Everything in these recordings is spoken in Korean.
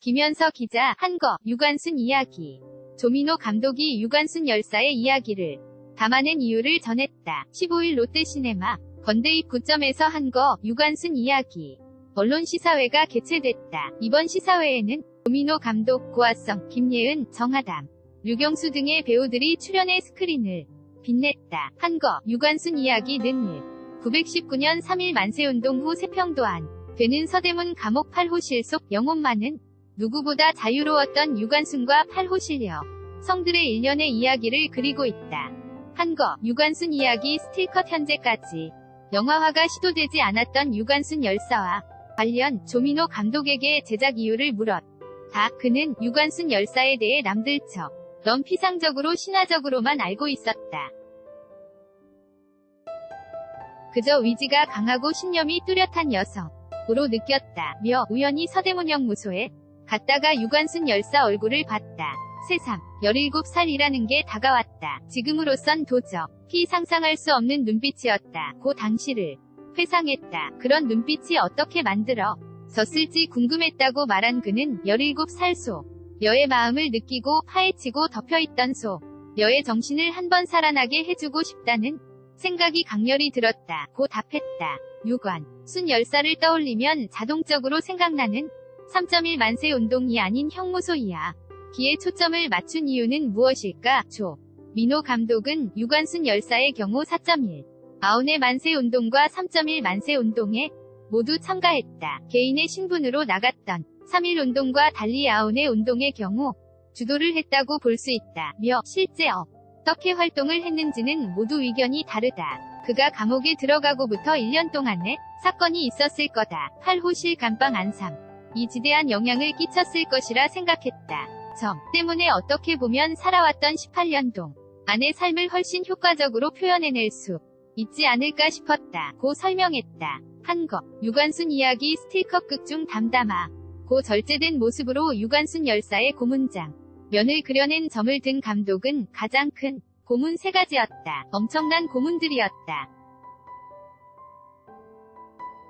김현서 기자, 한거, 유관순 이야기. 조민호 감독이 유관순 열사의 이야기를 담아낸 이유를 전했다. 15일 롯데시네마 건대입 9점에서 한거, 유관순 이야기. 언론 시사회가 개최됐다. 이번 시사회에는 조민호 감독, 고아성, 김예은, 정하담, 류경수 등의 배우들이 출연해 스크린을 빛냈다. 한거, 유관순 이야기는 919년 3일 만세운동 후 세평도안 되는 서대문 감옥 8호실 속 영혼만은 누구보다 자유로웠던 유관순과 8호실녀 성들의 일련의 이야기를 그리고 있다. 한거, 유관순 이야기 스틸컷. 현재까지 영화화가 시도되지 않았던 유관순 열사와 관련 조민호 감독에게 제작 이유를 물었다. 그는 유관순 열사에 대해 남들처럼 피상적으로 신화적으로만 알고 있었다. 그저 위지가 강하고 신념이 뚜렷한 여성으로 느꼈다며 우연히 서대문역 무소에 갔다가 유관순 열사 얼굴을 봤다. 새삼 17살이라는 게 다가왔다. 지금으로선 도저히 상상할 수 없는 눈빛이었다. 고 당시를 회상했다. 그런 눈빛이 어떻게 만들어졌을지 궁금했다고 말한 그는 17살 소녀의 마음을 느끼고 파헤치고 덮여있던 소녀의 정신을 한번 살아나게 해주고 싶다는 생각이 강렬히 들었다. 고 답했다. 유관순 열사를 떠올리면 자동적으로 생각나는 3.1 만세운동이 아닌 형무소이야. 기에 초점을 맞춘 이유는 무엇일까? 조민호 감독은 유관순 열사의 경우 4.1 아온의 만세운동과 3.1 만세운동에 모두 참가했다. 개인의 신분으로 나갔던 3.1운동과 달리 아온의 운동의 경우 주도를 했다고 볼 수 있다며 실제 어떻게 활동을 했는지는 모두 의견이 다르다. 그가 감옥에 들어가고부터 1년 동안의 사건이 있었을 거다. 8호실 감방 안삼 이 지대한 영향을 끼쳤을 것이라 생각했다. 점 때문에 어떻게 보면 살아왔던 18년 동안의 삶을 훨씬 효과적으로 표현해낼 수 있지 않을까 싶었다. 고 설명했다. 한거, 유관순 이야기 스틸컷. 극중 담담하 고 절제된 모습으로 유관순 열사의 고문장 면을 그려낸 점을 든 감독은 가장 큰 고문 3가지였다. 엄청난 고문들이었다.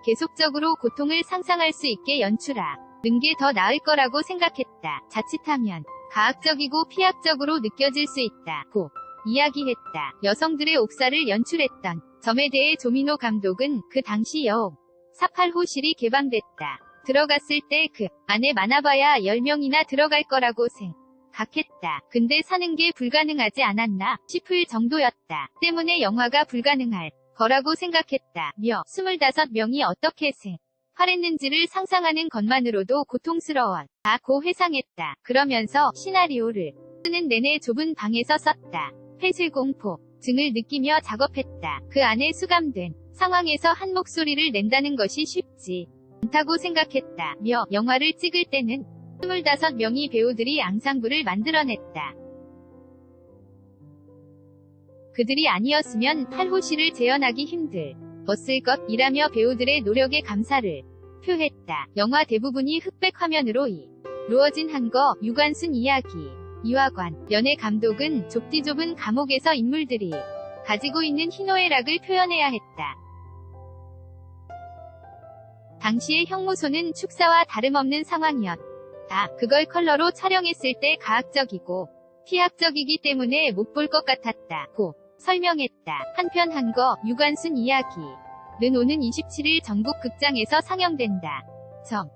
계속적으로 고통을 상상할 수 있게 연출하는 게 더 나을 거라고 생각했다. 자칫하면 가학적이고 피학적으로 느껴질 수 있다. 고 이야기했다. 여성들의 옥사를 연출했던 점에 대해 조민호 감독은 그 당시 여옥 48호실이 개방됐다. 들어갔을 때 그 안에 많아봐야 10명이나 들어갈 거라고 생각했다. 근데 사는 게 불가능하지 않았나 싶을 정도였다. 때문에 영화가 불가능할 거라고 생각했다며 25명이 어떻게 생활했는지를 상상하는 것만으로도 고통스러웠다고 회상했다. 그러면서 시나리오를 쓰는 내내 좁은 방에서 썼다. 폐쇄공포증을 느끼며 작업했다. 그 안에 수감된 상황에서 한 목소리를 낸다는 것이 쉽지 않다고 생각했다며 영화를 찍을 때는 25명의 배우들이 앙상블을 만들어냈다. 그들이 아니었으면 8호실을 재현하기 힘들었을 것이라며 배우들의 노력에 감사를 표했다. 영화 대부분이 흑백 화면으로 이루어진 한거, 유관순 이야기. 이화관 연애 감독은 좁디 좁은 감옥에서 인물들이 가지고 있는 희노애락을 표현해야 했다. 당시의 형무소는 축사와 다름없는 상황이었다. 그걸 컬러로 촬영했을 때 가학적이고 피학적이기 때문에 못 볼 것 같았다. 고 설명했다. 한편 한거, 유관순 이야기는 오는 27일 전국 극장에서 상영된다. 점